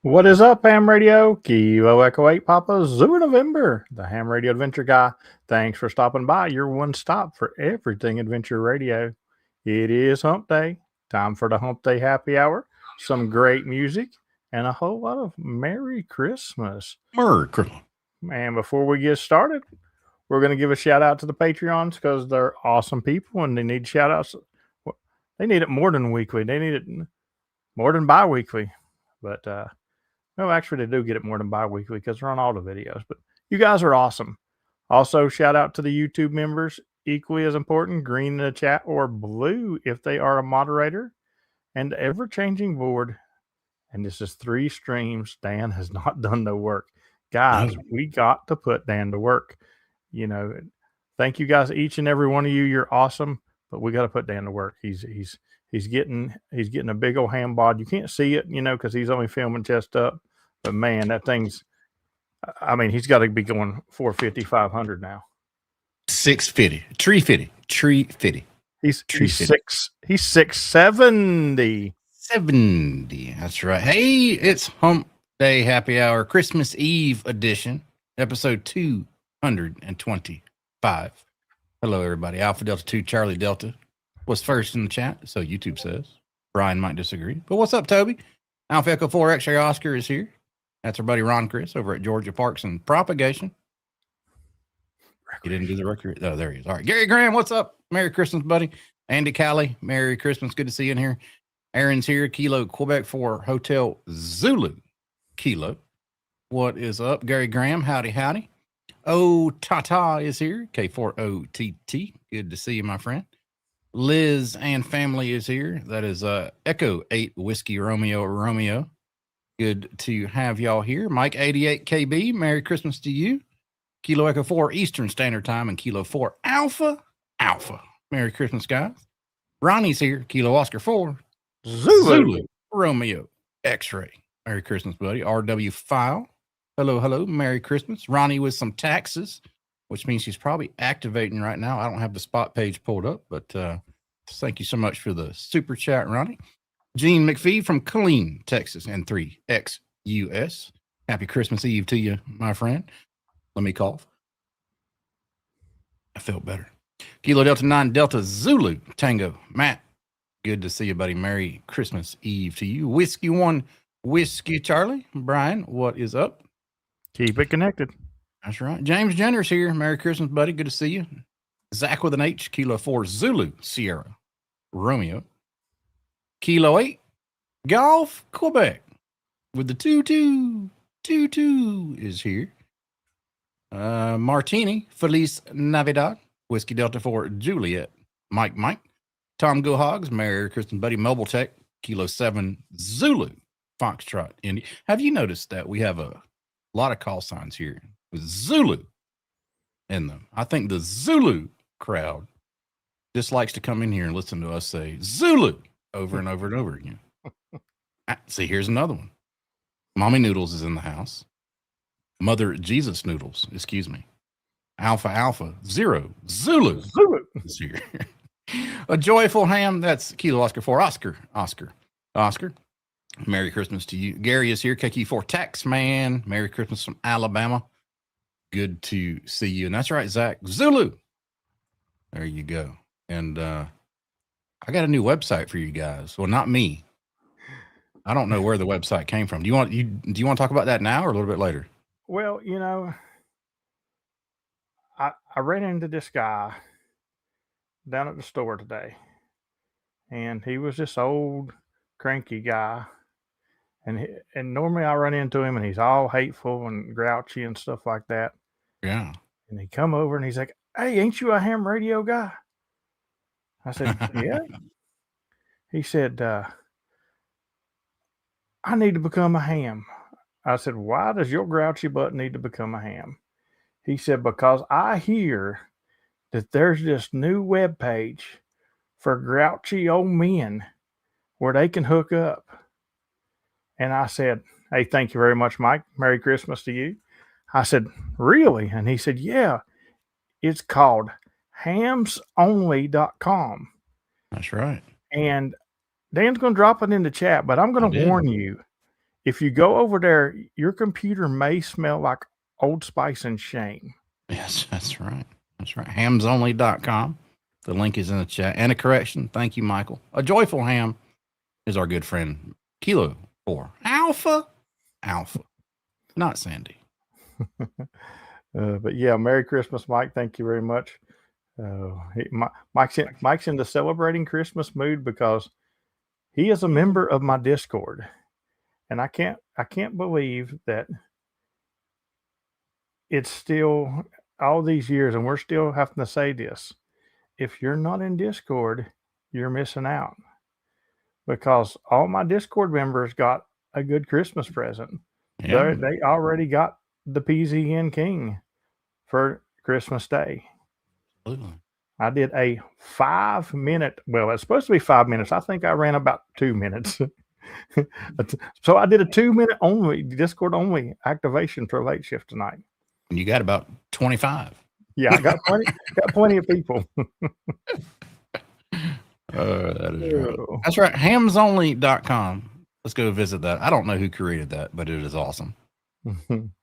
What is up, Ham Radio? Kilo Echo 8 Papa Zulu November, the Ham Radio Adventure Guy. Thanks for stopping by. Your one stop for everything Adventure Radio. It is Hump Day. Time for the Hump Day Happy Hour. Some great music and a whole lot of Merry Christmas. Merry Christmas. And before we get started, we're going to give a shout out to the Patreons because they're awesome people and they need shout outs. They need it more than weekly. They need it more than bi-weekly. But, no, actually, they do get it more than bi-weekly because they're on all the videos. But you guys are awesome. Also, shout out to the YouTube members. Equally as important, green in the chat or blue if they are a moderator. And the ever-changing board. And this is 3 streams. Dan has not done the work. Guys, we got to put Dan to work. You know, thank you guys, each and every one of you. You're awesome. But we got to put Dan to work. He's getting a big old ham bod. You can't see it, because he's only filming chest up. But man, that thing's, I mean, he's got to be going 450, 500 now. 650, 350. He's 670. 70. That's right. Hey, it's Hump Day Happy Hour, Christmas Eve edition, episode 225. Hello, everybody. Alpha Delta 2, Charlie Delta was first in the chat, so YouTube says. Brian might disagree. But what's up, Toby? Alpha Echo 4 X-Ray Oscar is here. That's our buddy Ron Chris over at Georgia Parks and Propagation. He didn't do the record. Oh, there he is. All right. Gary Graham, what's up? Merry Christmas, buddy. Andy Callie, Merry Christmas. Good to see you in here. Aaron's here. Kilo Quebec for Hotel Zulu. Kilo. What is up? Gary Graham, howdy, howdy. Oh, Tata is here. K4OTT. Good to see you, my friend. Liz and family is here. That is Echo 8 Whiskey Romeo. Good to have y'all here. Mike 88 KB, Merry Christmas to you. Kilo Echo 4 Eastern Standard Time and Kilo 4 Alpha. Merry Christmas, guys. Ronnie's here. Kilo Oscar 4 Zulu Romeo X-Ray. Merry Christmas, buddy. RW File. Hello. Merry Christmas. Ronnie with some taxes, which means she's probably activating right now. I don't have the spot page pulled up, but thank you so much for the super chat, Ronnie. Gene McPhee from Killeen, Texas, and 3XUS. Happy Christmas Eve to you, my friend. Let me cough. I felt better. Kilo Delta 9 Delta Zulu Tango. Matt, good to see you, buddy. Merry Christmas Eve to you. Whiskey 1 Whiskey Charlie. Brian, what is up? Keep it connected. That's right. James Jenner's here. Merry Christmas, buddy. Good to see you. Zach with an H. Kilo 4 Zulu Sierra Romeo. Kilo 8 Golf Quebec with the 22 is here. Martini Feliz Navidad. Whiskey Delta 4 Juliet. Mike. Tom Go Hogs. Merry Christmas, buddy. Mobile Tech. Kilo 7 Zulu Foxtrot Indy. Have you noticed that we have a lot of call signs here with Zulu in them? I think the Zulu crowd just likes to come in here and listen to us say Zulu over and over and over again. See, here's another one. Mommy Noodles is in the house. Mother Jesus Noodles, excuse me. Alpha 0 Zulu is here. A joyful ham. That's Kilo Oscar 4 Oscar. Merry Christmas to you. Gary is here. KQ4 Taxman. Merry Christmas from Alabama. Good to see you. And that's right, Zach. Zulu. There you go. And I got a new website for you guys. Well, not me. I don't know where the website came from. Do you want to talk about that now or a little bit later? Well, I ran into this guy down at the store today, and he was this old cranky guy. And normally I run into him and he's all hateful and grouchy and stuff like that. Yeah. And he come over and he's like, "Hey, ain't you a ham radio guy?" I said, "Yeah." He said, "I need to become a ham." I said, "Why does your grouchy butt need to become a ham?" He said, "Because I hear that there's this new web page for grouchy old men where they can hook up." And I said, "Hey, thank you very much, Mike. Merry Christmas to you." I said, "Really?" And he said, "Yeah, it's called hamsonly.com. That's right. And Dan's going to drop it in the chat, but I'm going to warn you, if you go over there, your computer may smell like Old Spice and shame. Yes, that's right. That's right. Hamsonly.com. The link is in the chat. And a correction. Thank you, Michael. A joyful ham is our good friend Kilo 4 Alpha. Not Sandy. But yeah, Merry Christmas, Mike. Thank you very much. Mike's in the celebrating Christmas mood because he is a member of my Discord, and I can't believe that it's still all these years, and we're still having to say this. If you're not in Discord, you're missing out, because all my Discord members got a good Christmas present. Yeah. They already got the PZN King for Christmas Day. Absolutely. I did a 5-minute, well, it's supposed to be 5 minutes. I think I ran about 2 minutes. So I did a 2-minute only, Discord only activation for late shift tonight. And you got about 25. Yeah, I got plenty of people. That is right. That's right. Hamsonly.com. Let's go visit that. I don't know who created that, but it is awesome.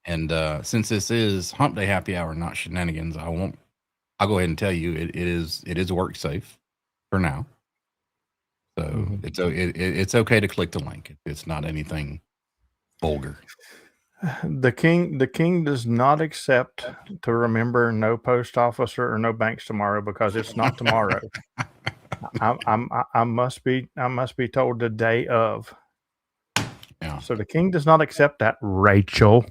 And since this is Hump Day Happy Hour, not shenanigans, I'll go ahead and tell you it is work safe for now. So it's okay to click the link. It's not anything vulgar. The king does not accept to remember no post office or no banks tomorrow, because it's not tomorrow. I must be told the day of. Yeah. So the king does not accept that, Rachel.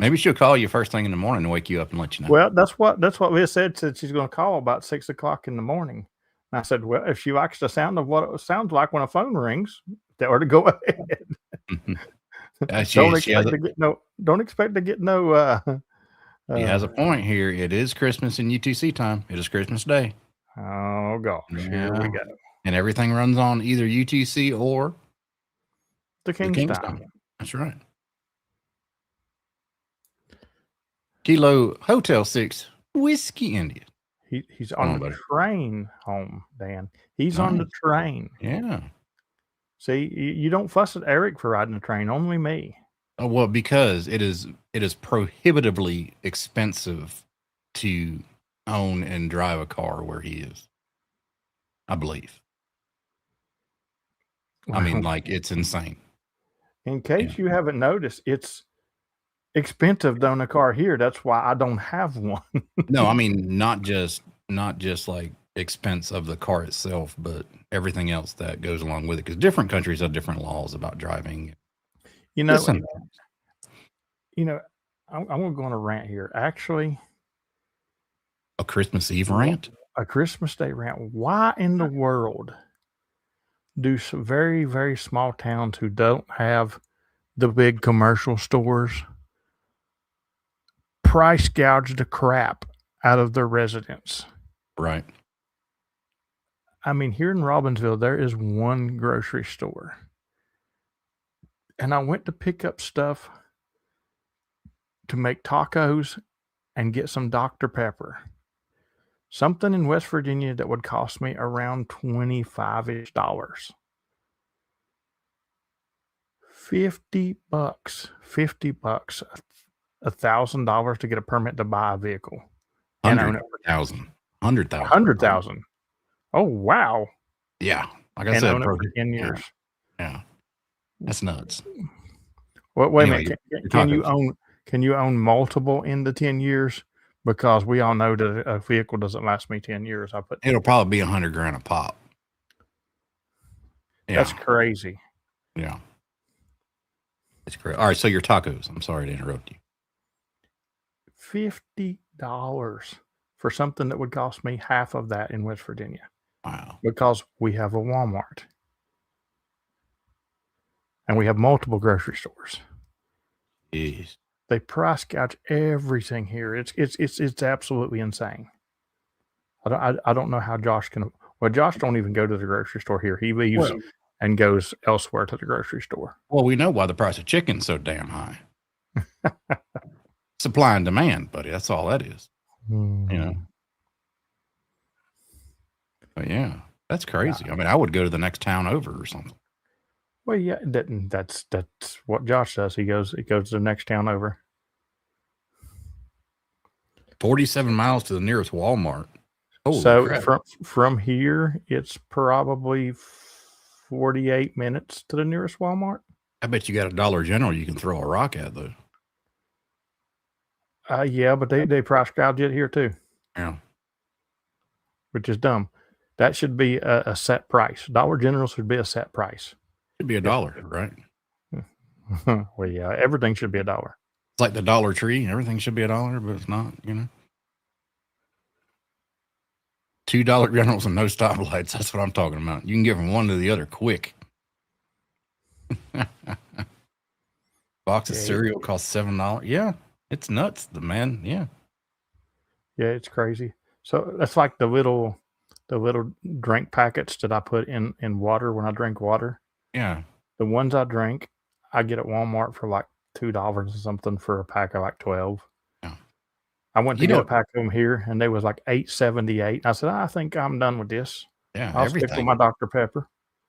Maybe she'll call you first thing in the morning and wake you up and let you know. Well, that's what Liz said she's going to call about 6 o'clock in the morning. And I said, well, if she likes the sound of what it sounds like when a phone rings, tell her to go ahead. Don't expect to get no. He has a point here. It is Christmas in UTC time. It is Christmas Day. Oh gosh, here we go. And everything runs on either UTC or the King's time. That's right. Kilo Hotel 6 Whiskey India. He's on the train home, Dan. He's on the train. Yeah. See, you don't fuss at Eric for riding the train, only me. Oh, well, because it is prohibitively expensive to own and drive a car where he is, I believe. I mean, like, it's insane. In case you haven't noticed, it's expensive to own a car here. That's why I don't have one. No, I mean, not just like expense of the car itself, but everything else that goes along with it. Because different countries have different laws about driving. I'm going to go on a rant here. Actually, a Christmas Eve rant, a Christmas Day rant. Why in the world do some very, very small towns who don't have the big commercial stores price gouge the crap out of their residents? Right. I mean, here in Robbinsville, there is one grocery store. And I went to pick up stuff to make tacos and get some Dr. Pepper. Something in West Virginia that would cost me around $25-ish. $50. $50. $1,000 to get a permit to buy a vehicle. 100,000. 100,000. 100,000. Oh, wow. Yeah. Like I said, for 10 years. Yeah. That's nuts. Well, wait a minute. Can you own multiple in the 10 years? Because we all know that a vehicle doesn't last me 10 years. It'll probably be $100,000 a pop. Yeah. That's crazy. Yeah. It's crazy. All right. So your tacos. I'm sorry to interrupt you. $50 for something that would cost me half of that in West Virginia. Wow. Because we have a Walmart. And we have multiple grocery stores. Jeez. They price gouge everything here. It's absolutely insane. I don't know how Josh can. Well, Josh don't even go to the grocery store here. He leaves and goes elsewhere to the grocery store. Well, we know why the price of chicken's so damn high. Supply and demand, buddy. That's all that is. You know. But yeah, That's crazy. I mean, I would go to the next town over or something. Well, yeah, that's what Josh does. He goes to the next town over. 47 miles to the nearest Walmart. Holy So crap. from here, it's probably 48 minutes to the nearest Walmart. I bet you got a Dollar General you can throw a rock at, though. Yeah, but they price gouge it here too. Yeah. Which is dumb. That should be a set price. Dollar General should be a set price. Should be $1, right? Well, yeah, everything should be $1. It's like the Dollar Tree. Everything should be $1, but it's not, you know. $2 Generals and no stoplights. That's what I'm talking about. You can get from one to the other quick. Box of cereal costs $7. Yeah, it's nuts, man. Yeah. Yeah, it's crazy. So that's like the little drink packets that I put in water when I drink water. Yeah. The ones I drink, I get at Walmart for like $2 or something for a pack of like 12. Yeah. I went to get a pack of them here, and they was like $8.78. I said, I think I'm done with this. Yeah, I'll stick with my Dr. Pepper.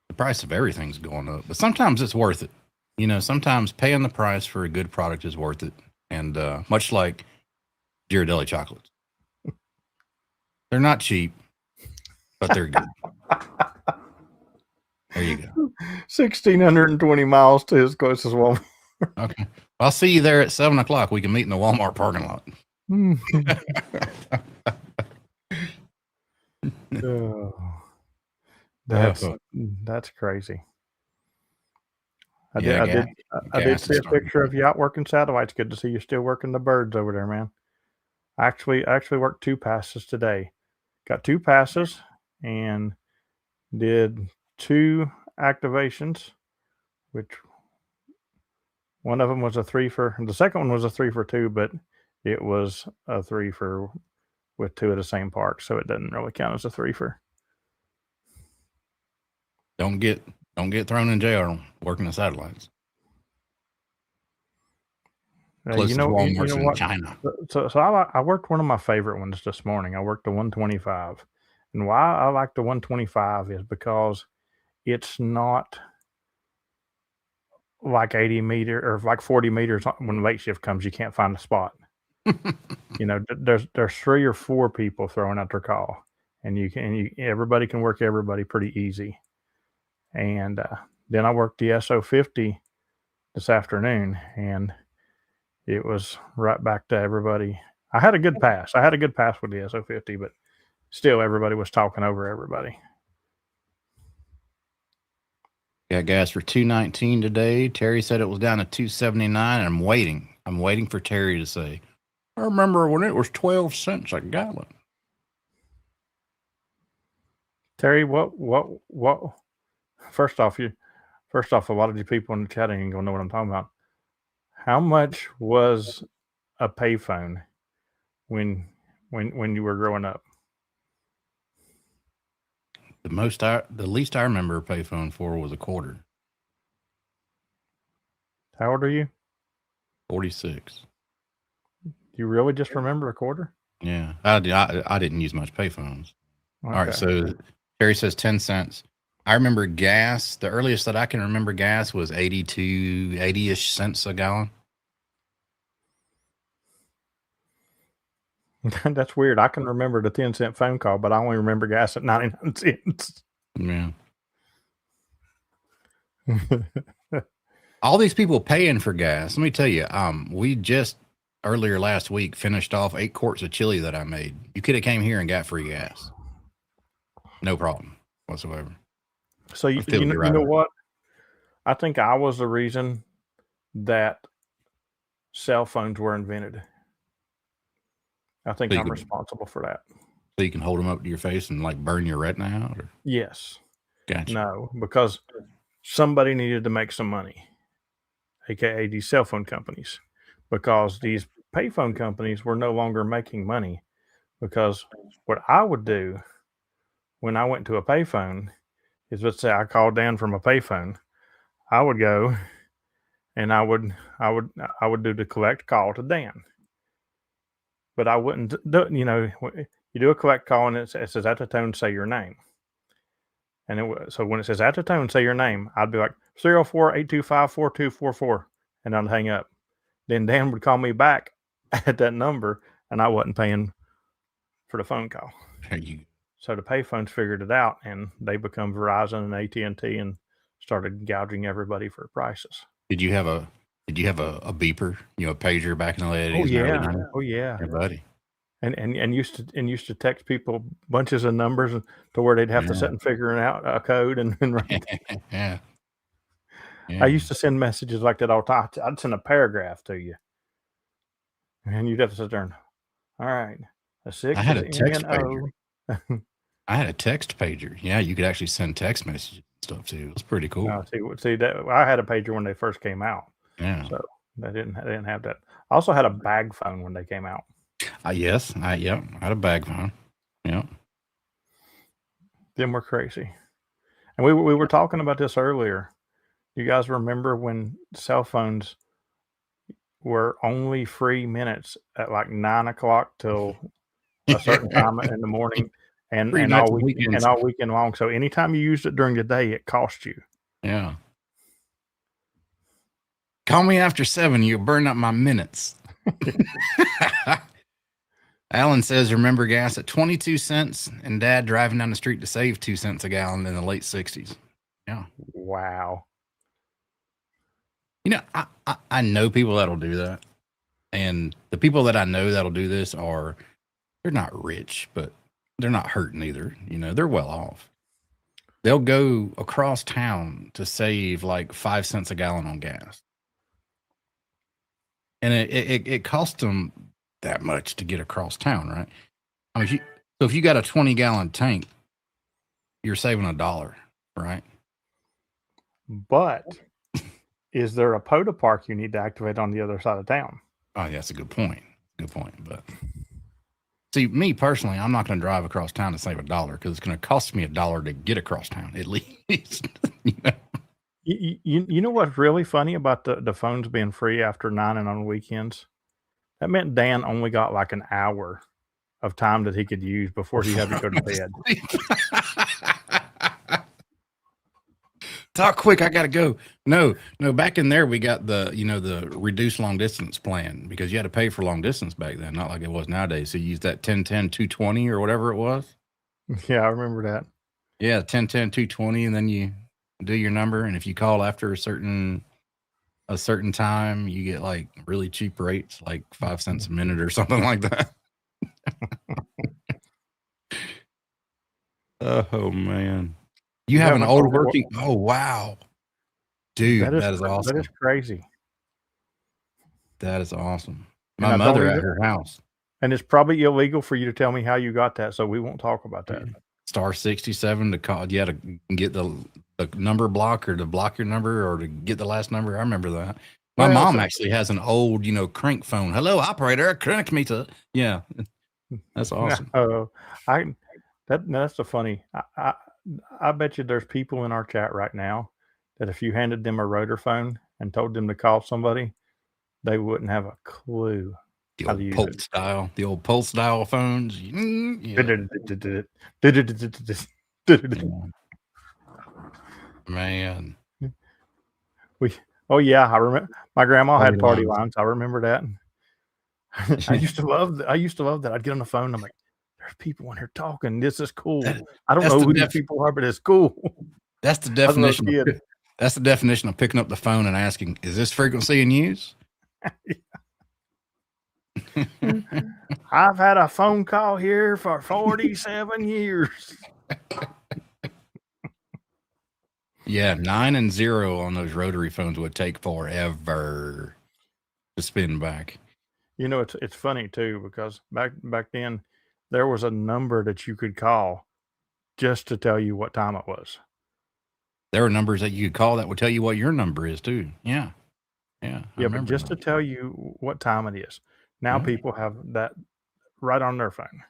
The price of everything's going up, but sometimes it's worth it. You know, sometimes paying the price for a good product is worth it. And much like Ghirardelli chocolates, they're not cheap, but they're good. There you go. 1,620 miles to his closest Walmart. Okay. I'll see you there at 7:00. We can meet in the Walmart parking lot. That's crazy. I did see a picture of you out working satellites. Good to see you still working the birds over there, man. I actually worked 2 passes today. Got 2 passes and did 2 activations, which one of them was a 3 for, the second one was a 3 for 2, but it was a 3 for with 2 at the same park, so it doesn't really count as a 3 for. Don't get thrown in jail working the satellites. You know what? In China. So I worked one of my favorite ones this morning. I worked the 125, and why I like the 125 is because it's not like 80 meter or like 40 meters when late shift comes. You can't find a spot. You know, there's 3 or 4 people throwing out their call, and everybody can work everybody pretty easy. And then I worked the SO50 this afternoon, and it was right back to everybody. I had a good pass. with the SO50, but still everybody was talking over everybody. Got gas for $2.19 today. Terry said it was down to $2.79, and I'm waiting for Terry to say, I remember when it was 12 cents a gallon. Terry, what? First off, a lot of you people in the chat ain't gonna know what I'm talking about. How much was a payphone when you were growing up? The least I remember a payphone for was a quarter. How old are you? 46. You really just remember a quarter? Yeah, I didn't use much payphones. Okay. All right, so Terry says 10 cents. I remember gas. The earliest that I can remember gas was 80-ish cents a gallon. That's weird. I can remember the 10-cent phone call, but I only remember gas at 99 cents. Yeah. All these people paying for gas. Let me tell you, we just earlier last week finished off 8 quarts of chili that I made. You could have came here and got free gas. No problem whatsoever. So you know what? I think I was the reason that cell phones were invented. I think I'm responsible for that. So you can hold them up to your face and like burn your retina out? Or? Yes. Gotcha. No, because somebody needed to make some money, aka these cell phone companies, because these payphone companies were no longer making money. Because what I would do when I went to a payphone is, let's say I called Dan from a payphone, I would go and I would do the collect call to Dan. But I wouldn't do, you do a collect call and it says at the tone, say your name. And so when it says at the tone, say your name, I'd be like 304-825-4244, and I'd hang up. Then Dan would call me back at that number, and I wasn't paying for the phone call. So the payphones figured it out, and they become Verizon and AT&T and started gouging everybody for prices. Did you have a beeper, a pager back in the late 80s? Oh yeah, and early 90s? oh yeah, Yeah, buddy. And used to text people bunches of numbers to where they'd have to sit and figuring out a code and write. Yeah. I used to send messages like that all the time. I'd send a paragraph to you, and you'd have to sit there and, all right, a 6 I had is a text N O. I had a text pager. Yeah, you could actually send text messages and stuff too. It was pretty cool. See that I had a pager when they first came out. Yeah. So they didn't have that. I also had a bag phone when they came out. Yes. I had a bag phone. Yeah. Them were crazy. And we were talking about this earlier. You guys remember when cell phones were only free minutes at like 9 o'clock till a certain time in the morning, and all weekend long. So anytime you used it during the day, it cost you. Yeah. Call me after 7. You burn up my minutes. Alan says, remember gas at 22 cents and dad driving down the street to save 2 cents a gallon in the late 60s. Yeah. Wow. I know people that'll do that. And the people that I know that'll do this they're not rich, but they're not hurting either. They're well off. They'll go across town to save like 5 cents a gallon on gas. And it costs them that much to get across town, right? I mean, if you got a 20-gallon tank, you're saving $1, right? But is there a POTA park you need to activate on the other side of town? Oh, yeah, that's a good point. But see, me personally, I'm not going to drive across town to save $1 because it's going to cost me $1 to get across town at least. You know what's really funny about the phones being free after 9 and on weekends? That meant Dan only got like an hour of time that he could use before he had to go to bed. Talk quick, I gotta go. No, back in there we got the the reduced long distance plan because you had to pay for long distance back then, not like it was nowadays. So you used that 1010 220 or whatever it was. Yeah, I remember that. Yeah, 1010 220, and then you do your number, and if you call after a certain time, you get like really cheap rates, like 5 cents a minute or something like that. Oh man. You have an old working. Oh wow, dude, that is awesome. That is crazy. That is awesome. My mother at her house, and it's probably illegal for you to tell me how you got that, so we won't talk about that. Star 67 to call. You had to get the number block or to block your number or to get the last number. I remember that. My mom actually has an old, crank phone. Hello, operator, connect me to. Yeah, that's awesome. That's the funny. I bet you there's people in our chat right now that if you handed them a rotor phone and told them to call somebody, they wouldn't have a clue. The old pulse style phones. Yeah. Man. I remember my grandma had party lines. I remember that. I used to love that. I'd get on the phone. I'm like, there's people in here talking. This is cool. I don't know who these people are, but it's cool. That's the definition. That's the definition of picking up the phone and asking, is this frequency in use? I've had a phone call here for 47 years. Yeah, 9 and 0 on those rotary phones would take forever to spin back. It's funny too, because back then there was a number that you could call just to tell you what time it was. There were numbers that you could call that would tell you what your number is too. Yeah. But just to tell you what time it is. Now people have that right on their phone.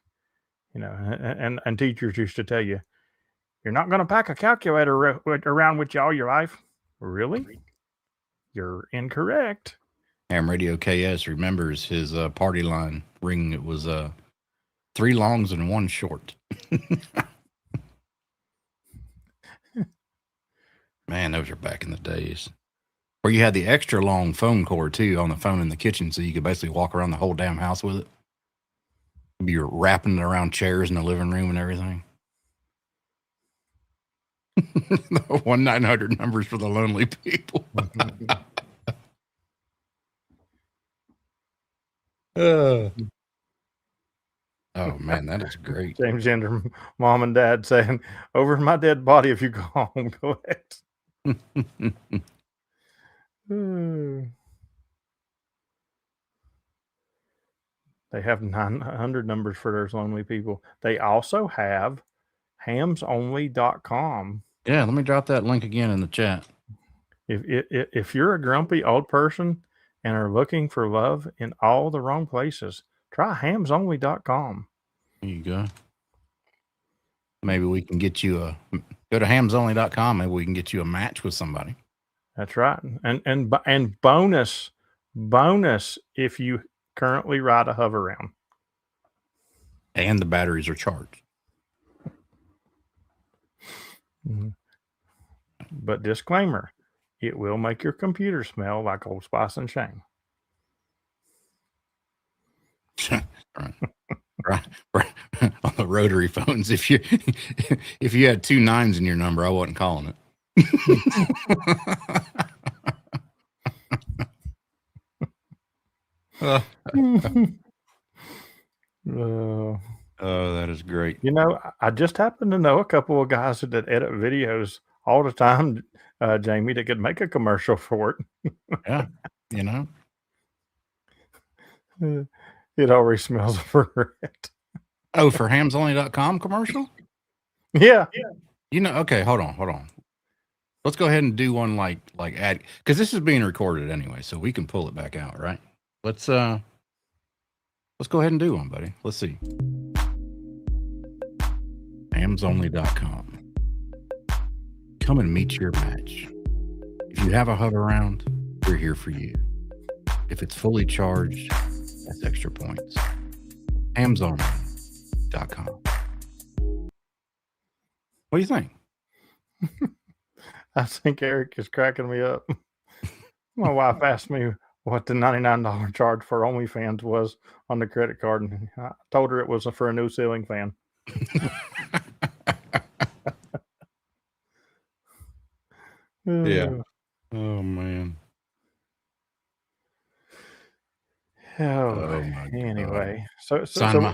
And teachers used to tell you, you're not going to pack a calculator around with you all your life. Really? You're incorrect. Ham Radio KS remembers his party line ring. It was 3 longs and 1 short. those are back in the days. Where you had the extra long phone cord too on the phone in the kitchen, so you could basically walk around the whole damn house with it. You're wrapping it around chairs in the living room and everything. 1-900 numbers for the lonely people. Oh man, that is great. James Gender, mom and dad saying, "Over my dead body if you go home, go ahead." They have 900 numbers for those lonely people. They also have hamsonly.com. Yeah, let me drop that link again in the chat. If you're a grumpy old person and are looking for love in all the wrong places, try hamsonly.com. There you go. Maybe we can get you go to hamsonly.com. Maybe we can get you a match with somebody. That's right. And bonus if you currently ride a hover round. And the batteries are charged. Mm-hmm. But disclaimer, it will make your computer smell like Old Spice and Shane. right. On the rotary phones, if you had 2 9s in your number, I wasn't calling it. Oh, that is great. You know, I just happen to know a couple of guys that edit videos all the time, Jamie, that could make a commercial for it. Yeah, you know. It already smells of regret. Oh, for hamsonly.com commercial? Yeah. You know, okay, hold on. Let's go ahead and do one like ad, because this is being recorded anyway, so we can pull it back out, right? Let's go ahead and do one, buddy. Let's see. hamsonly.com. Come and meet your match. If you have a hover round, we're here for you. If it's fully charged, that's extra points. hamsonly.com. What do you think? I think Eric is cracking me up. My wife asked me what the $99 charge for OnlyFans was on the credit card, and I told her it was for a new ceiling fan. Yeah. Oh man. Anyway, so sign my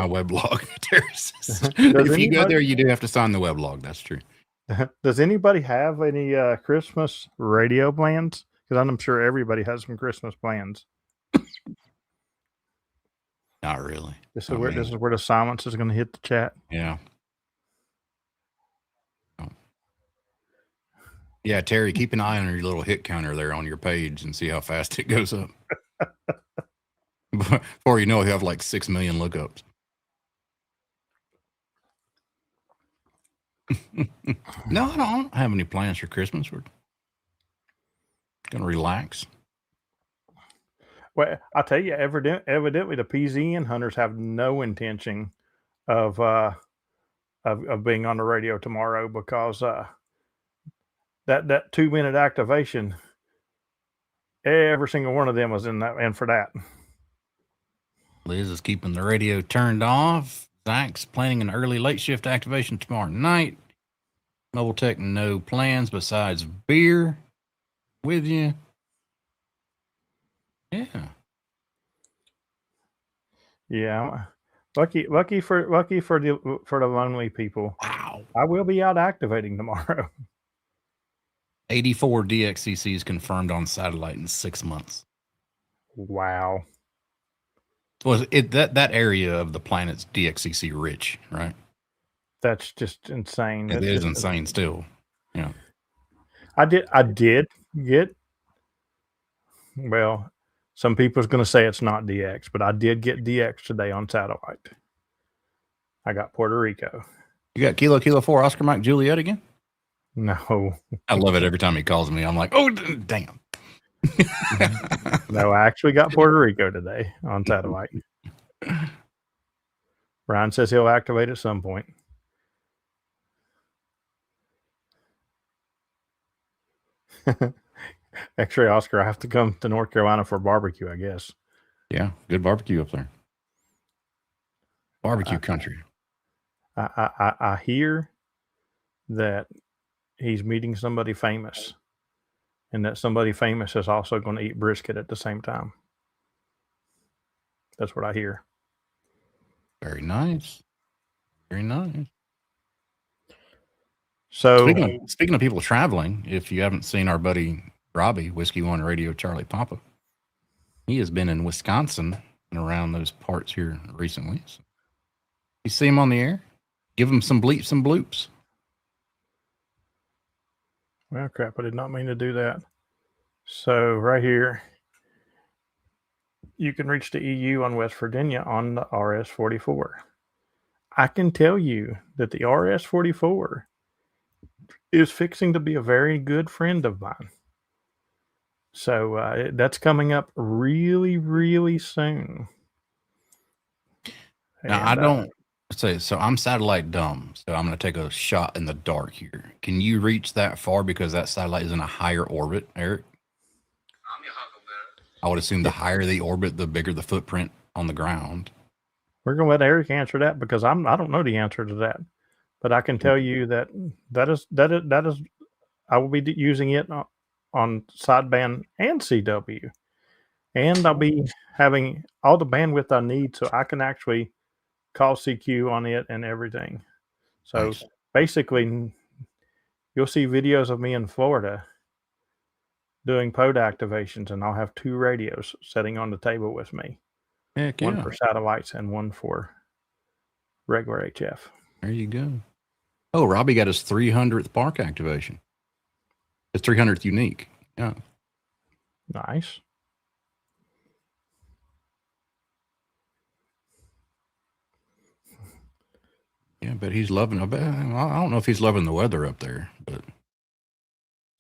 weblog. If you go there, you do have to sign the weblog. That's true. Does anybody have any Christmas radio plans? Because I'm sure everybody has some Christmas plans. Not really. This is where the silence is going to hit the chat. Yeah. Yeah, Terry, keep an eye on your little hit counter there on your page and see how fast it goes up. Before you know, you have like 6 million lookups. No, I don't have any plans for Christmas. We're gonna relax. Well, I'll tell you, evidently the PZN hunters have no intention of being on the radio tomorrow, because that 2-minute activation, every single one of them was in for that. Liz is keeping the radio turned off. Zach's planning an early late shift activation tomorrow night. Mobile Tech, no plans besides beer with you. Yeah. Yeah. Lucky for the lonely people. Wow. I will be out activating tomorrow. 84 DXCCs confirmed on satellite in 6 months. Wow. Was it that area of the planet's DXCC rich, right? That's just insane. It is insane still. Yeah. I did get, well, some people's going to say it's not DX, but I did get DX today on satellite. I got Puerto Rico. You got Kilo 4 Oscar Mike Juliet again? No. I love it every time he calls me. I'm like, oh, damn. No, I actually got Puerto Rico today on satellite. Brian says he'll activate at some point. X-Ray Oscar, I have to come to North Carolina for barbecue, I guess. Yeah, good barbecue up there. Barbecue country. I hear that he's meeting somebody famous, and that somebody famous is also going to eat brisket at the same time. That's what I hear. Very nice. Very nice. So speaking of people traveling, if you haven't seen our buddy Robbie, Whiskey One Radio Charlie Papa, he has been in Wisconsin and around those parts here recently. So you see him on the air, give him some bleeps and bloops. Well, crap, I did not mean to do that. So right here, you can reach the EU on West Virginia on the RS-44. I can tell you that the RS-44 is fixing to be a very good friend of mine. So that's coming up really, really soon. Now, I don't say so. I'm satellite dumb, so I'm going to take a shot in the dark here. Can you reach that far because that satellite is in a higher orbit, Eric? I would assume the higher the orbit, the bigger the footprint on the ground. We're going to let Eric answer that because I don't know the answer to that, but I can tell you that is I will be using it on sideband and CW, and I'll be having all the bandwidth I need so I can actually call CQ on it and everything. So Nice. basically, you'll see videos of me in Florida doing POTA activations, and I'll have two radios sitting on the table with me. Heck One yeah. for satellites and one for regular HF. There you go. Oh, Robbie got his 300th park activation. His 300th unique. Yeah. Nice. Yeah, but he's loving it. I don't know if he's loving the weather up there, but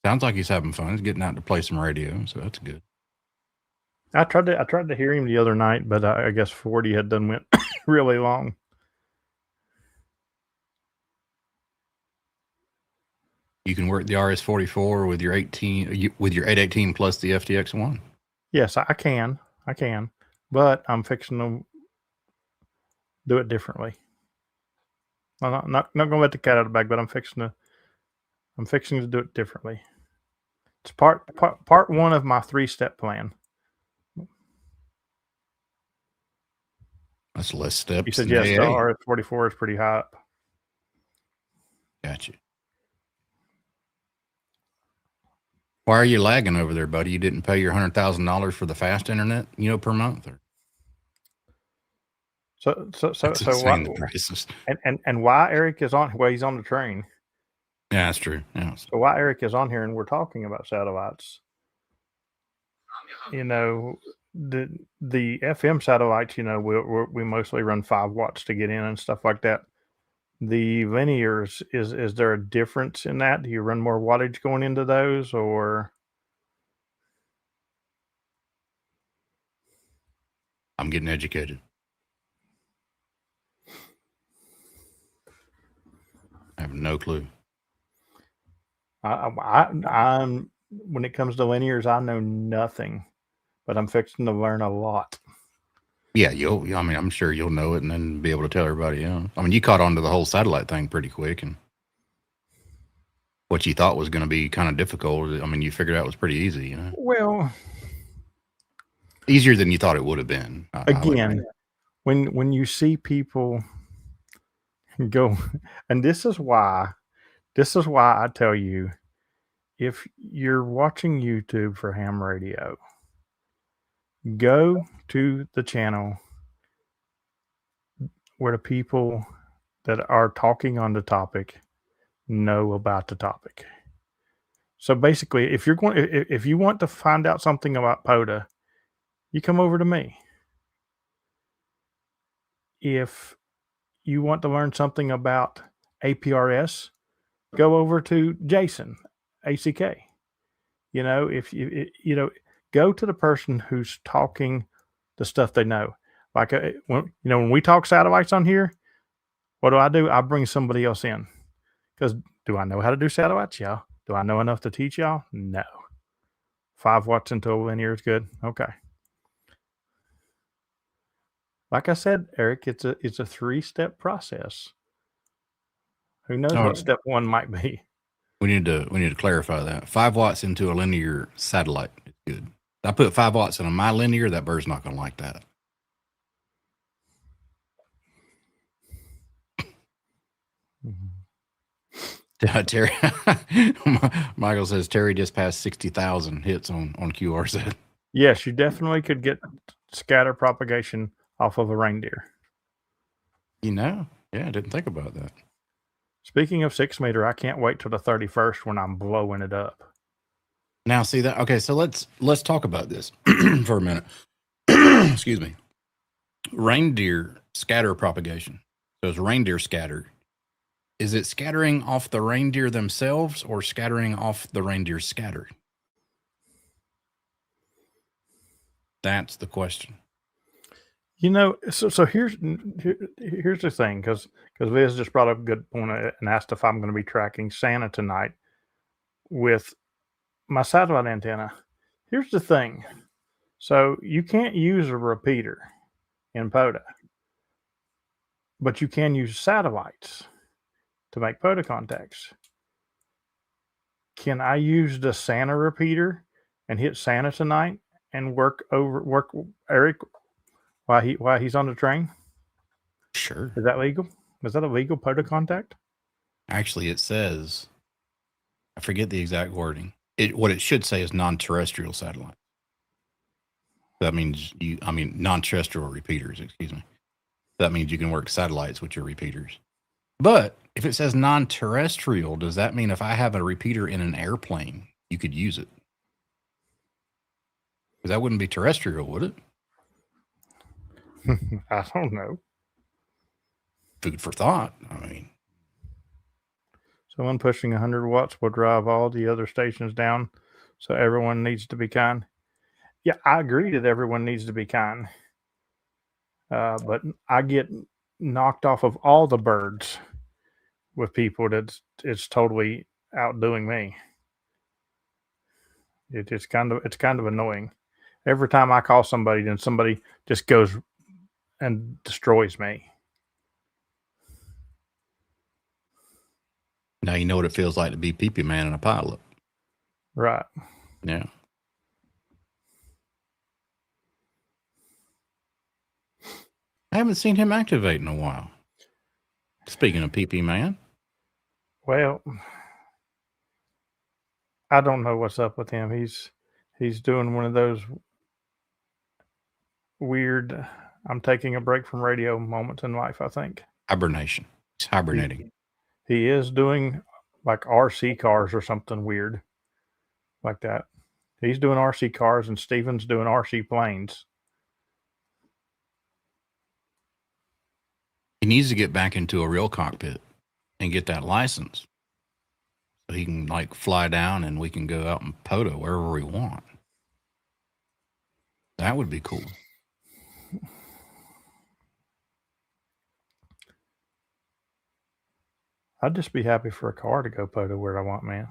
sounds like he's having fun. He's getting out to play some radio, so that's good. I tried to hear him the other night, but I guess 40 had done went really long. You can work the RS-44 with your 818 plus the FTX1. Yes, I can, but I'm fixing to do it differently. I'm not going to let the cat out of the bag, but I'm fixing to do it differently. It's part one of my 3-step plan. That's less steps. You said yes, the RS-44 is pretty high up. Gotcha. Why are you lagging over there, buddy? You didn't pay your $100,000 for the fast internet, per month, or? So why the prices. And why Eric is on? Well, he's on the train. Yeah, that's true. Yeah. So why Eric is on here and we're talking about satellites? The FM satellites. We mostly run 5 watts to get in and stuff like that. The linears, is there a difference in that? Do you run more wattage going into those, or? I'm getting educated. I have no clue. I'm when it comes to linears, I know nothing, but I'm fixing to learn a lot. Yeah, I'm sure you'll know it and then be able to tell everybody else. I mean, you caught on to the whole satellite thing pretty quick, and what you thought was going to be kind of difficult, I mean, you figured out was pretty easy, Well, easier than you thought it would have been. Again, when you see people go, and this is why I tell you, if you're watching YouTube for ham radio, go to the channel where the people that are talking on the topic know about the topic. So basically, if you want to find out something about POTA, you come over to me. If you want to learn something about APRS, go over to Jason, ACK. If go to the person who's talking the stuff they know. Like when we talk satellites on here, what do? I bring somebody else in, because do I know how to do satellites? Yeah. Do I know enough to teach y'all? No. 5 watts into a linear is good. Okay. Like I said, Eric, it's a 3-step process. Who knows Oh, what step 1 might be? we need to clarify that. 5 watts into a linear satellite is good. If I put 5 watts into my linear, that bird's not going to like that. Terry, Michael says Terry just passed 60,000 hits on QRZ. Yes, you definitely could get scatter propagation off of a reindeer. Yeah, I didn't think about that. Speaking of 6 meter, I can't wait till the 31st when I'm blowing it up. Now, see that? Okay, so let's talk about this for a minute. Excuse me. Reindeer scatter propagation. So it's reindeer scatter. Is it scattering off the reindeer themselves or scattering off the reindeer scatter? That's the question. So here's the thing, because Liz just brought up a good point and asked if I'm going to be tracking Santa tonight with my satellite antenna. Here's the thing. So you can't use a repeater in POTA, but you can use satellites to make POTA contacts. Can I use the Santa repeater and hit Santa tonight and work Eric while he's on the train? Sure. Is that legal? Is that a legal POTA contact? Actually, it says, I forget the exact wording. What it should say is non-terrestrial satellite. That means non-terrestrial repeaters, excuse me. That means you can work satellites with your repeaters. But if it says non-terrestrial, does that mean if I have a repeater in an airplane, you could use it? Because that wouldn't be terrestrial, would it? I don't know. Food for thought. I mean, someone pushing 100 watts will drive all the other stations down. So everyone needs to be kind. Yeah, I agree that everyone needs to be kind. But I get knocked off of all the birds with people it's totally outdoing me. It's kind of annoying. Every time I call somebody, then somebody just goes and destroys me. Now you know what it feels like to be pee-pee man in a pilot. Right. Yeah. I haven't seen him activate in a while. Speaking of pee-pee man. Well, I don't know what's up with him. He's doing one of those weird I'm taking a break from radio moments in life, I think. Hibernation. He's hibernating. He is doing like RC cars or something weird like that. He's doing RC cars and Steven's doing RC planes. He needs to get back into a real cockpit and get that license so he can like fly down and we can go out and POTA wherever we want. That would be cool. I'd just be happy for a car to go POTA where I want, man.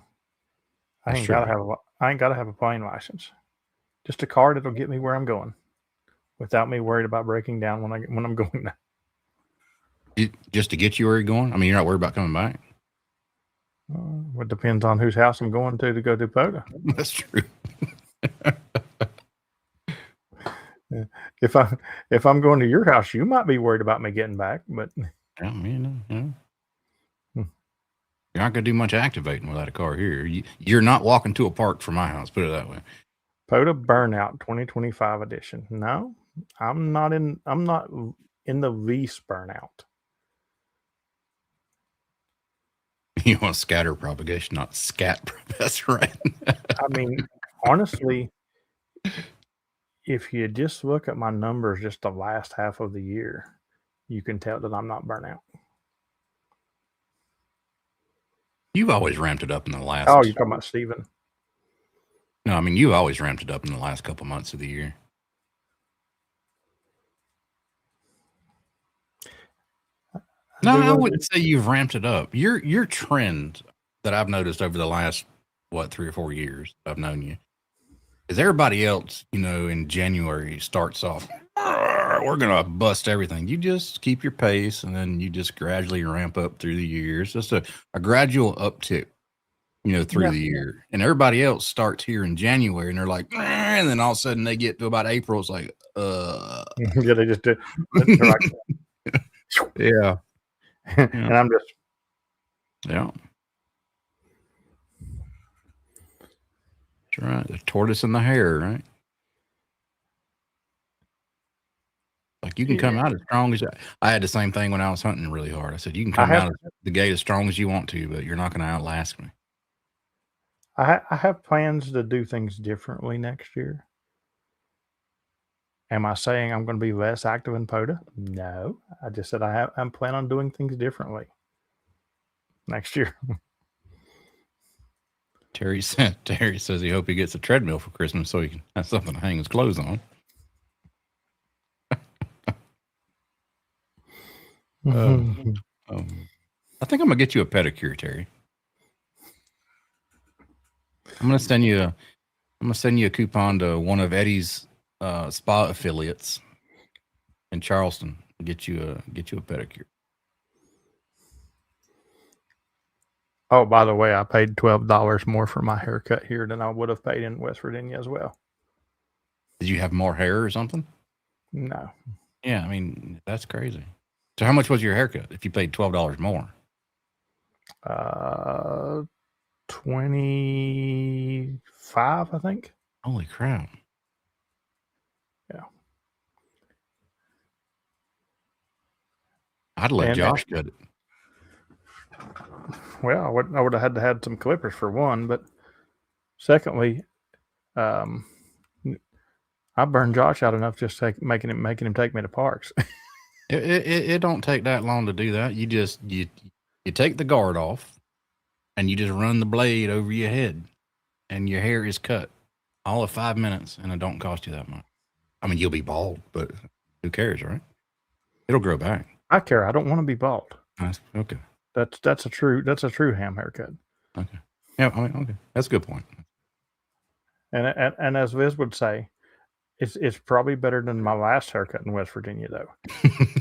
I ain't gotta have a plane license. Just a car that'll get me where I'm going, without me worried about breaking down when I'm going there. Just to get you where you're going? I mean, you're not worried about coming back. It depends on whose house I'm going to go do POTA. That's true. If I'm going to your house, you might be worried about me getting back, but yeah. You're not going to do much activating without a car here. You're not walking to a park from my house, put it that way. POTA Burnout 2025 edition. No, I'm not in the least burnout. You want scatter propagation, not scat. That's right. I mean, honestly, if you just look at my numbers just the last half of the year, you can tell that I'm not burnout. You've always ramped it up in the last. Oh, you're talking about Steven? No, I mean, you always ramped it up in the last couple months of the year. No, I wouldn't say you've ramped it up. Your trend that I've noticed over the last 3 or 4 years I've known you. Because everybody else, in January starts off, we're going to bust everything. You just keep your pace and then you just gradually ramp up through the years. Just a gradual uptick, through the year. And everybody else starts here in January and they're like, and then all of a sudden they get to about April. It's like, Yeah, they just do. They're like, yeah. And I'm just, yeah. That's right. The tortoise and the hare, right? Like you can come out as strong as I had the same thing when I was hunting really hard. I said, you can come out of the gate as strong as you want to, but you're not going to outlast me. I have plans to do things differently next year. Am I saying I'm going to be less active in POTA? No. I just said I'm planning on doing things differently next year. Terry says he hope he gets a treadmill for Christmas so he can have something to hang his clothes on. I think I'm gonna get you a pedicure, Terry. I'm gonna send you a coupon to one of Eddie's spa affiliates in Charleston. Get you a pedicure. Oh, by the way, I paid $12 more for my haircut here than I would have paid in West Virginia as well. Did you have more hair or something? No. Yeah, I mean that's crazy. So how much was your haircut if you paid $12 more? 25, I think. Holy crap! Yeah. I'd let Josh cut it. Well, I would have had to have some clippers for one, but secondly, I burned Josh out enough just making him take me to parks. It don't take that long to do that. You just you take the guard off, and you just run the blade over your head, and your hair is cut all of 5 minutes, and it don't cost you that much. I mean, you'll be bald, but who cares, right? It'll grow back. I care. I don't want to be bald. Okay. That's a true ham haircut. Okay. Yeah. I mean, okay. That's a good point. And as Viz would say, it's probably better than my last haircut in West Virginia, though.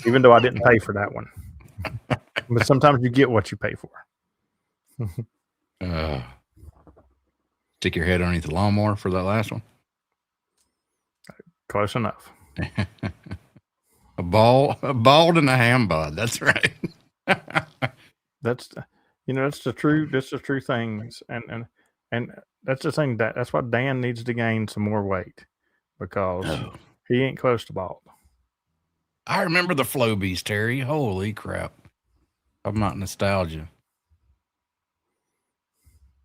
Even though I didn't pay for that one. But sometimes you get what you pay for. Stick your head underneath the lawnmower for that last one. Close enough. a bald and a ham bod. That's right. That's the true things, and that's the thing that's what Dan needs to gain some more weight because he ain't close to bald. I remember the Flow Beast, Terry. Holy crap! I'm not nostalgia.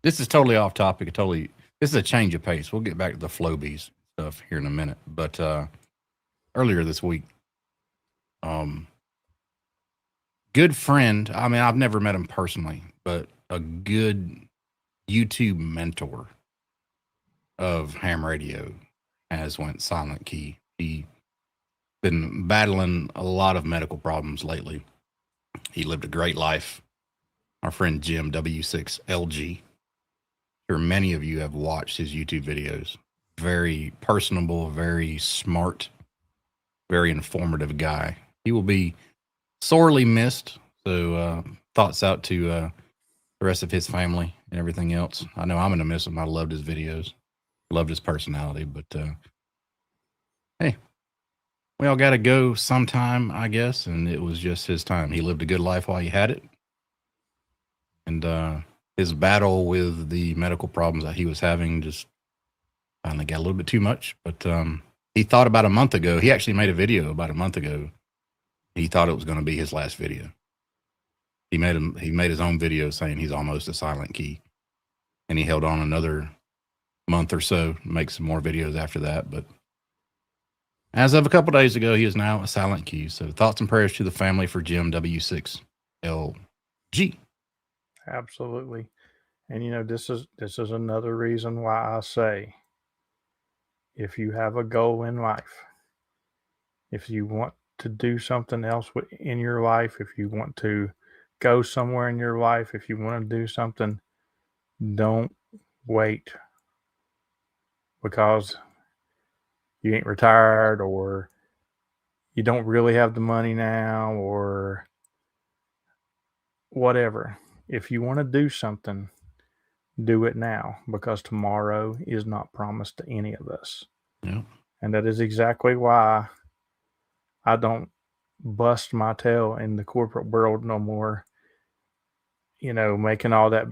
This is totally off topic. This is a change of pace. We'll get back to the Flow Beast stuff here in a minute. But earlier this week, good friend. I mean, I've never met him personally, but a good YouTube mentor of ham radio has went silent key. He been battling a lot of medical problems lately. He lived a great life. Our friend Jim W6LG. Sure, many of you have watched his YouTube videos. Very personable, very smart, very informative guy. He will be sorely missed. So thoughts out to the rest of his family and everything else. I know I'm going to miss him. I loved his videos, loved his personality, but hey, we all got to go sometime, I guess. And it was just his time. He lived a good life while he had it. And his battle with the medical problems that he was having just finally got a little bit too much. But he thought about a month ago, he actually made a video about a month ago. He thought it was going to be his last video. He made his own video saying he's almost a silent key. And he held on another month or so, make some more videos after that. But as of a couple days ago, he is now a silent key. So thoughts and prayers to the family for Jim W6LG. Absolutely. And this is another reason why I say if you have a goal in life, if you want to do something else in your life, if you want to go somewhere in your life, if you want to do something, don't wait because you ain't retired or you don't really have the money now or whatever. If you want to do something, do it now because tomorrow is not promised to any of us. Yeah. And that is exactly why I don't bust my tail in the corporate world no more. Making all that.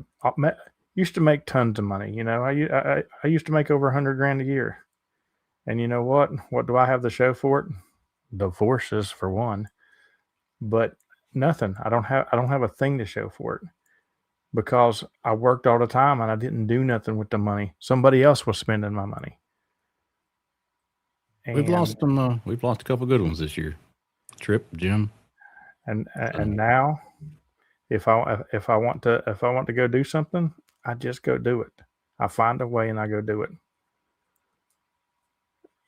Used to make tons of money. I used to make over 100 grand a year. And you know what? What do I have to show for it? Divorces for one, but nothing. I don't have a thing to show for it because I worked all the time and I didn't do nothing with the money. Somebody else was spending my money. We've lost them. We've lost a couple good ones this year. Trip, Jim, and now, if I want to go do something, I just go do it. I find a way and I go do it.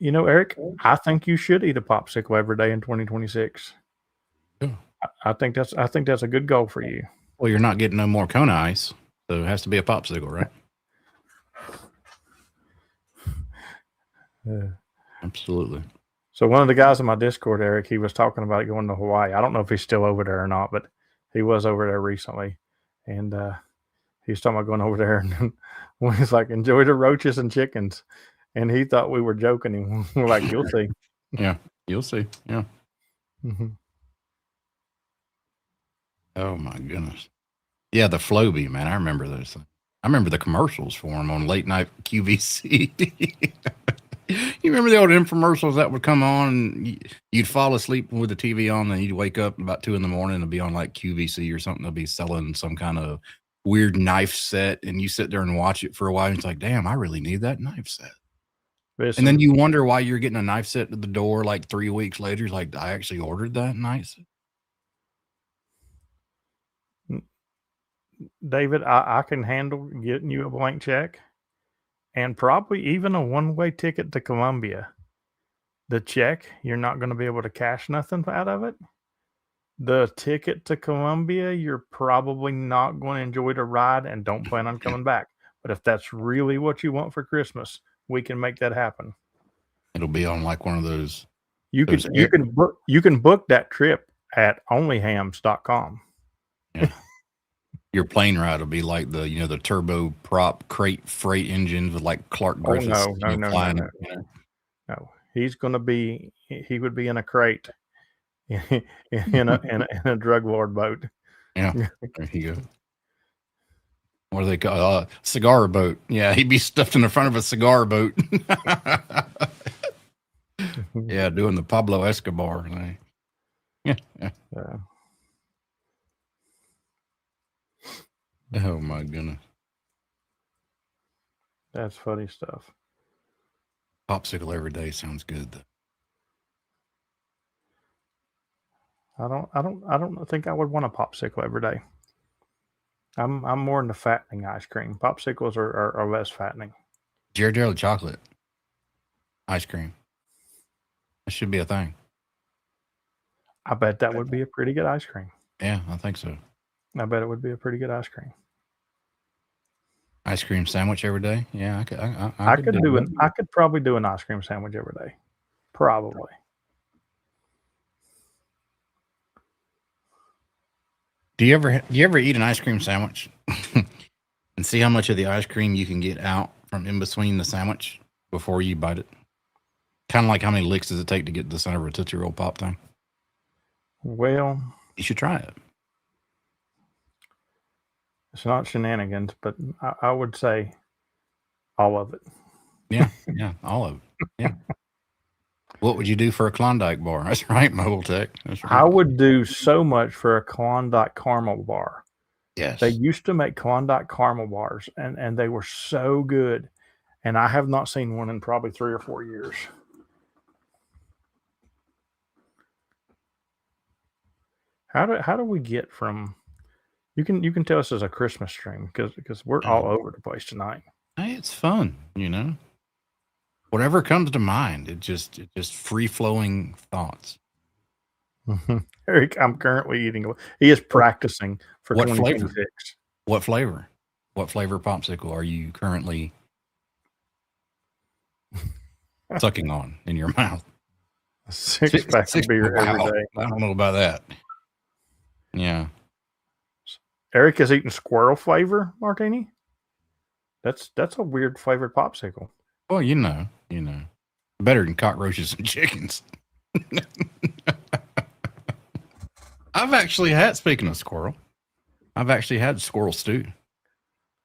Eric, I think you should eat a popsicle every day in 2026. Yeah. I think that's a good goal for you. Well, you're not getting no more Kona ice, so it has to be a popsicle, right? Absolutely. So one of the guys in my Discord, Eric, he was talking about going to Hawaii. I don't know if he's still over there or not, but he was over there recently, and he was talking about going over there. And he's like, "Enjoy the roaches and chickens," and he thought we were joking him. We're like, "You'll see." Yeah, you'll see. Yeah. Mm-hmm. Oh my goodness. Yeah, the Floby, man. I remember those. I remember the commercials for them on late night QVC. You remember the old infomercials that would come on and you'd fall asleep with the TV on and you'd wake up about 2 a.m. and be on like QVC or something. They'll be selling some kind of weird knife set and you sit there and watch it for a while and it's like, damn, I really need that knife set. And then you wonder why you're getting a knife set at the door like 3 weeks later. Like, I actually ordered that knife set. David, I can handle getting you a blank check and probably even a one-way ticket to Colombia. The check, you're not going to be able to cash nothing out of it. The ticket to Colombia, you're probably not going to enjoy the ride and don't plan on coming back. But if that's really what you want for Christmas, we can make that happen. It'll be on like one of those. You can book that trip at onlyhams.com. Yeah. Your plane ride will be like the turbo prop crate freight engines with like Clark Griffiths. No. He would be in a crate in a drug lord boat. Yeah, there you go. What do they call cigar boat? Yeah, he'd be stuffed in the front of a cigar boat. Yeah, doing the Pablo Escobar. Yeah. Oh my goodness. That's funny stuff. Popsicle every day sounds good though. I don't think I would want a popsicle every day. I'm more into fattening ice cream. Popsicles are less fattening. Ghirardelli chocolate ice cream. That should be a thing. I bet that would be a pretty good ice cream. Yeah, I think so. I bet it would be a pretty good ice cream. Ice cream sandwich every day? Yeah, I could probably do an ice cream sandwich every day. Probably. Do you ever eat an ice cream sandwich and see how much of the ice cream you can get out from in between the sandwich before you bite it? Kind of like how many licks does it take to get to the center of a Tootsie Roll Pop thing? Well, you should try it. It's not shenanigans, but I would say all of it. Yeah, all of it. Yeah. What would you do for a Klondike bar? That's right, Mobile Tech. That's right. I would do so much for a Klondike caramel bar. Yes. They used to make Klondike caramel bars, and they were so good. And I have not seen one in probably 3 or 4 years. How do we get from? You can tell us as a Christmas stream because we're all over the place tonight. Hey, it's fun, Whatever comes to mind, it's just free flowing thoughts. Eric, I'm currently eating. He is practicing for what 2026. Flavor? What flavor? What flavor popsicle are you currently sucking on in your mouth? A six-pack of beer every day. I don't know about that. Yeah. Eric is eating squirrel flavor martini. That's a weird flavored popsicle. Well, you know, better than cockroaches and chickens. I've actually had, speaking of squirrel, I've actually had squirrel stew.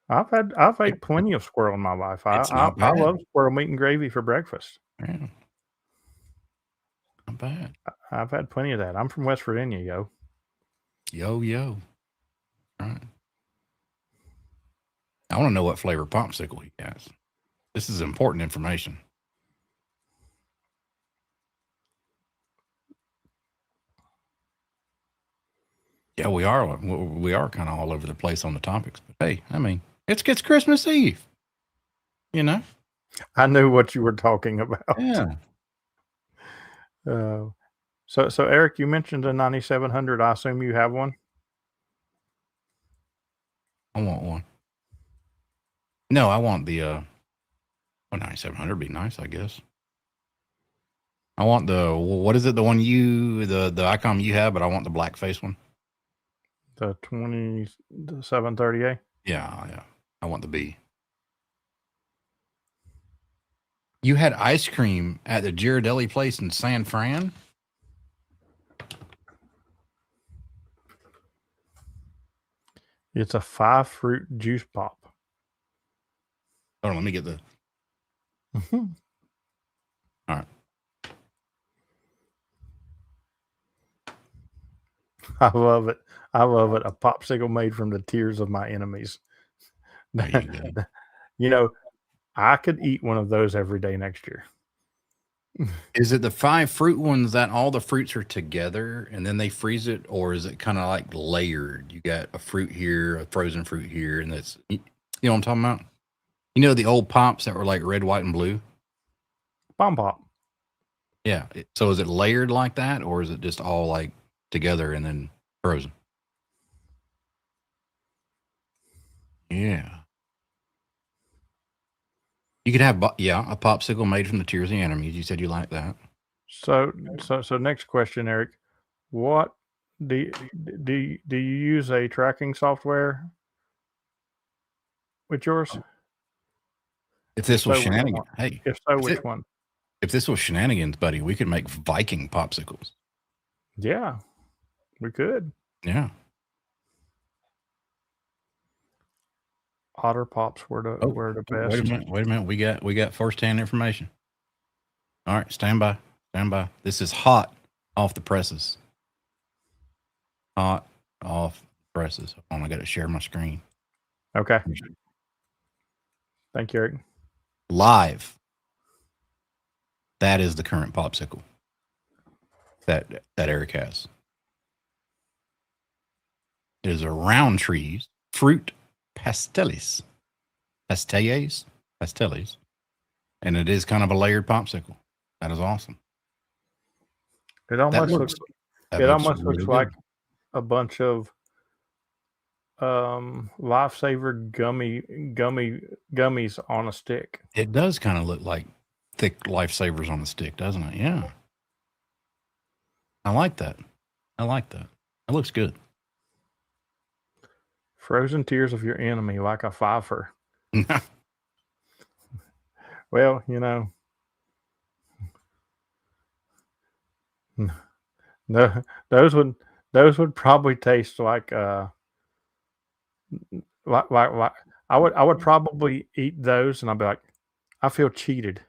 I've ate plenty of squirrel in my life. I love squirrel meat and gravy for breakfast. Yeah. Not bad. I've had plenty of that. I'm from West Virginia, yo. Yo. All right. I want to know what flavor popsicle he has. This is important information. Yeah, we are kind of all over the place on the topics, but hey, I mean, it's Christmas Eve. You know? I knew what you were talking about. Yeah. So Eric, you mentioned a 9700. I assume you have one. I want one. No, I want the 9700 would be nice, I guess. I want what is it? The one the ICOM you have, but I want the black face one. The 2730A. Yeah. I want the B. You had ice cream at the Girardelli place in San Fran? It's a 5-fruit juice pop. Hold on, let me get the. Mm-hmm. All right. I love it. A popsicle made from the tears of my enemies. You know, I could eat one of those every day next year. Is it the 5-fruit ones that all the fruits are together and then they freeze it, or is it kind of like layered? You got a fruit here, a frozen fruit here, and that's, you know what I'm talking about? You know the old pops that were like red, white, and blue? Bomb pop. Yeah. So is it layered like that, or is it just all like together and then frozen? Yeah. You could have, a popsicle made from the tears of the enemies. You said you like that. So next question, Eric. What do you use a tracking software with yours? If this was shenanigans, hey. If so, which one? If this was shenanigans, buddy, we could make Viking popsicles. Yeah, we could. Yeah. Otter Pops were the best. Wait a minute. We got first-hand information. All right, stand by. This is hot off the presses. Hot off the presses. Hold on, I got to share my screen. Okay. Thank you, Eric. Live. That is the current popsicle that Eric has. It is a round trees fruit pastellis, and it is kind of a layered popsicle. That is awesome. It almost looks like a bunch of lifesaver gummies on a stick. It does kind of look like thick lifesavers on a stick, doesn't it? Yeah. I like that. It looks good. Frozen tears of your enemy like a fifer. Well, you know, no, those would probably taste like I would probably eat those and I'd be like, I feel cheated.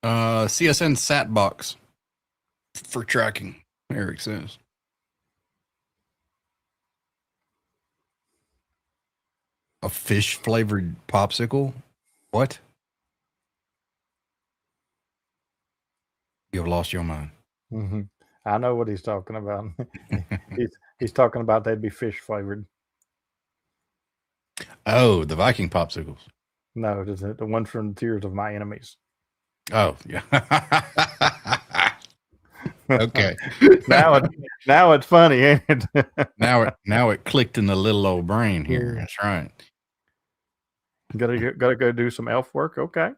CSN sat box for tracking, Eric says. A fish flavored popsicle? What? You've lost your mind. Mm-hmm. I know what he's talking about. he's talking about they'd be fish flavored. Oh, the Viking popsicles. No, the one from the tears of my enemies. Oh, yeah. Okay. now it's funny, ain't it? now it clicked in the little old brain here. That's right. Gotta go do some elf work. Okay.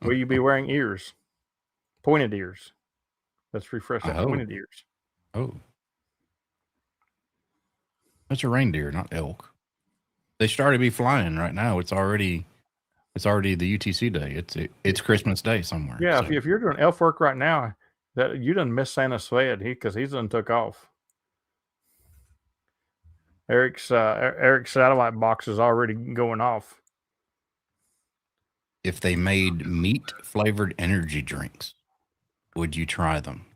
Will you be wearing ears? Pointed ears. Let's refresh that. Pointed ears. Oh. That's a reindeer, not elk. They started to be flying right now. It's already the UTC day. It's Christmas Day somewhere. Yeah, so. if you're doing elf work right now, that you done miss Santa sled because he's done took off. Eric's satellite box is already going off. If they made meat flavored energy drinks, would you try them?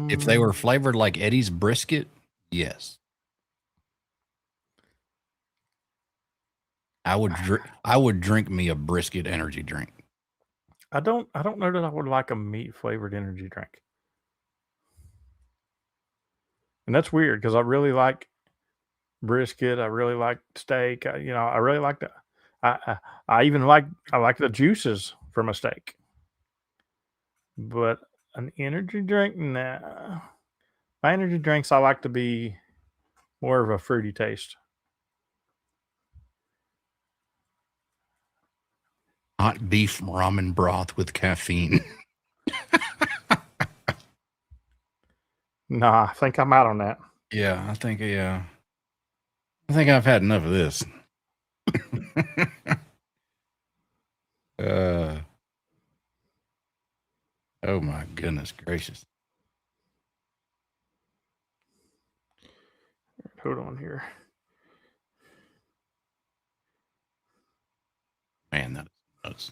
If they were flavored like Eddie's brisket, yes. I would drink me a brisket energy drink. I don't know that I would like a meat flavored energy drink. And that's weird because I really like brisket. I really like steak. I really like the. I even like the juices from a steak. But an energy drink, nah. My energy drinks I like to be more of a fruity taste. Hot beef ramen broth with caffeine. Nah, I think I'm out on that. Yeah, I think I've had enough of this. Oh my goodness gracious. Hold on here. Man, that's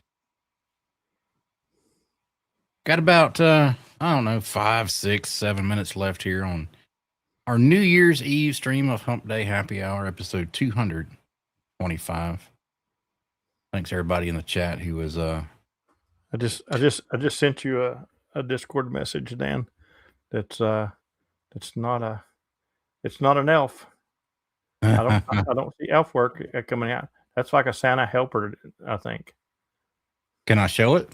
got about I don't know, 5, 6, 7 minutes left here on our New Year's Eve stream of Hump Day Happy Hour, episode 225. Thanks everybody in the chat who was I just sent you a Discord message, Dan. It's not an elf. I don't see elf work coming out. That's like a Santa helper, I think. Can I show it?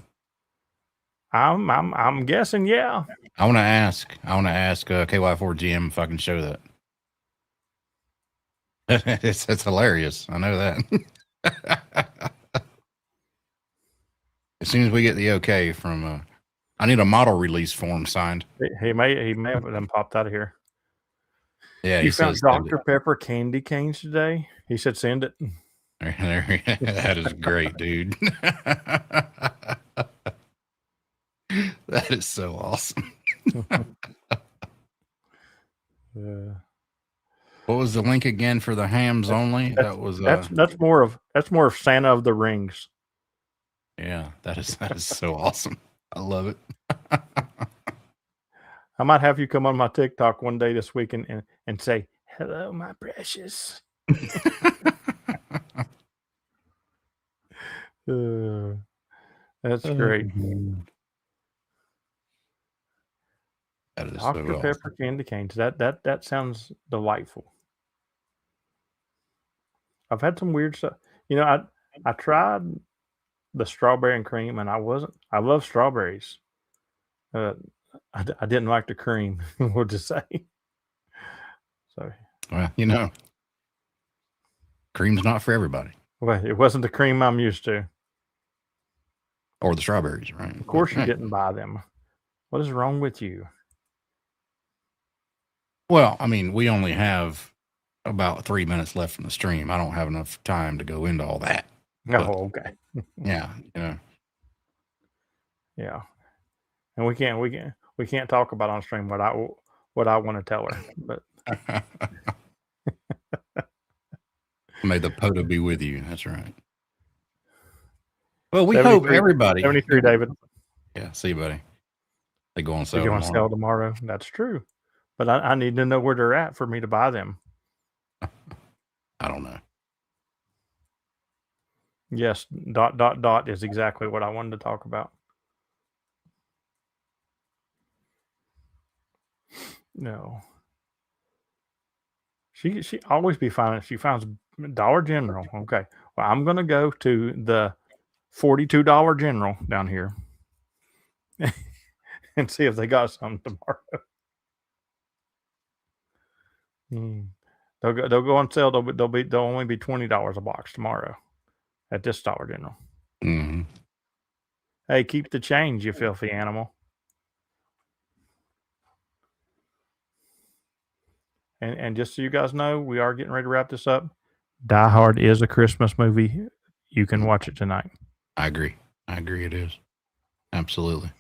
I'm guessing, yeah. I want to ask KY4GM if I can show that. It's hilarious. I know that. As soon as we get the okay from, I need a model release form signed. He may have them popped out of here. Yeah, he found Dr. Pepper candy canes today. He said, "Send it." That is great, dude. That is so awesome. What was the link again for the hams only? That's more of Santa of the Rings. Yeah, that is so awesome. I love it. I might have you come on my TikTok one day this week and say, "Hello, my precious." That's great. That is Dr. so Pepper awesome. candy canes. That sounds delightful. I've had some weird stuff. I tried the strawberry and cream, and I love strawberries. I didn't like the cream. We'll just say. So. Well, cream's not for everybody. Well, it wasn't the cream I'm used to. Or the strawberries, right? Of course you didn't buy them. What is wrong with you? Well, I mean, we only have about 3 minutes left in the stream. I don't have enough time to go into all that. Oh, okay. Yeah, Yeah. And we can't talk about on stream what I want to tell her. But may the POTA be with you. That's right. Well, we hope everybody. 73, David. Yeah, see you, buddy. They go on sale tomorrow. That's true. But I need to know where they're at for me to buy them. I don't know. Yes, ... is exactly what I wanted to talk about. No. She always be finding. She finds Dollar General. Okay. Well, I'm going to go to the $42 General down here. and see if they got some tomorrow. They'll go on sale. They'll only be $20 a box tomorrow at this Dollar General. Mm-hmm. Hey, keep the change, you filthy animal. And just so you guys know, we are getting ready to wrap this up. Die Hard is a Christmas movie. You can watch it tonight. I agree. It is. Absolutely.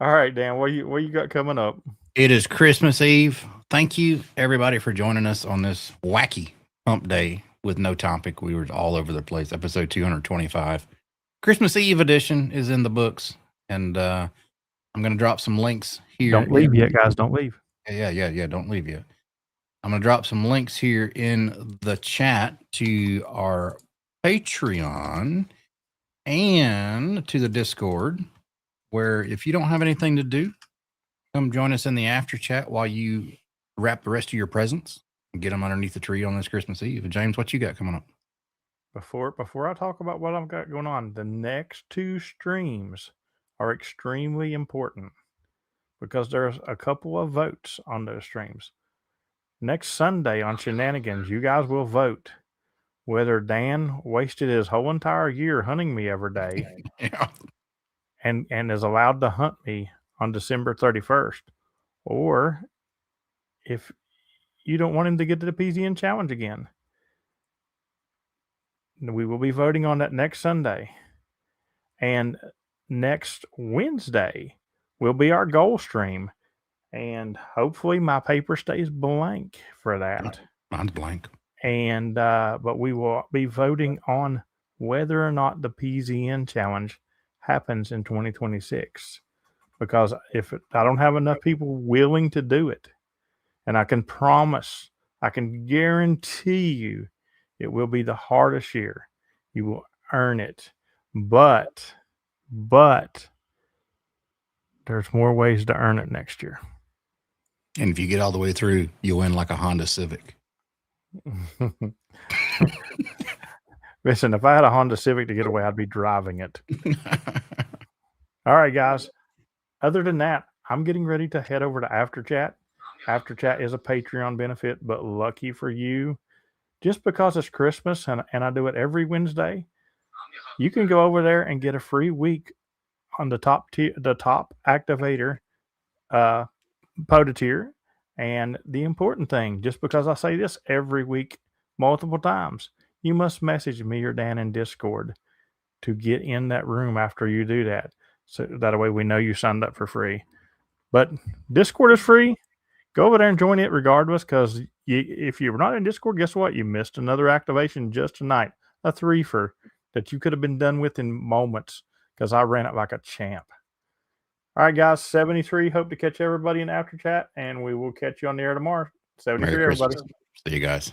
All right, Dan, what you got coming up? It is Christmas Eve. Thank you, everybody, for joining us on this wacky hump day with no topic. We were all over the place. Episode 225. Christmas Eve edition is in the books. And I'm going to drop some links here. Don't leave yet, guys. Don't leave. Yeah. Don't leave yet. I'm going to drop some links here in the chat to our Patreon and to the Discord, where if you don't have anything to do, come join us in the after chat while you wrap the rest of your presents and get them underneath the tree on this Christmas Eve. James, what you got coming up? Before I talk about what I've got going on, the next two streams are extremely important because there's a couple of votes on those streams. Next Sunday on Shenanigans, you guys will vote whether Dan wasted his whole entire year hunting me every day Yeah. and is allowed to hunt me on December 31st, or if you don't want him to get to the PZN challenge again. We will be voting on that next Sunday. And next Wednesday will be our goal stream. And hopefully my paper stays blank for that. Mine's blank. And but we will be voting on whether or not the PZN challenge happens in 2026. Because if I don't have enough people willing to do it, and I can promise, I can guarantee you, it will be the hardest year. You will earn it. But there's more ways to earn it next year. And if you get all the way through, you'll win like a Honda Civic. Listen, if I had a Honda Civic to get away, I'd be driving it. All right, guys. Other than that, I'm getting ready to head over to After Chat. After Chat is a Patreon benefit, but lucky for you, just because it's Christmas and I do it every Wednesday, you can go over there and get a free week on the top activator POTA tier. And the important thing, just because I say this every week multiple times, you must message me or Dan in Discord to get in that room after you do that. So that way we know you signed up for free. But Discord is free. Go over there and join it regardless, because if you're not in Discord, guess what? You missed another activation just tonight. A threefer that you could have been done with in moments because I ran it like a champ. All right, guys, 73. Hope to catch everybody in After Chat, and we will catch you on the air tomorrow. 73, everybody. See you guys.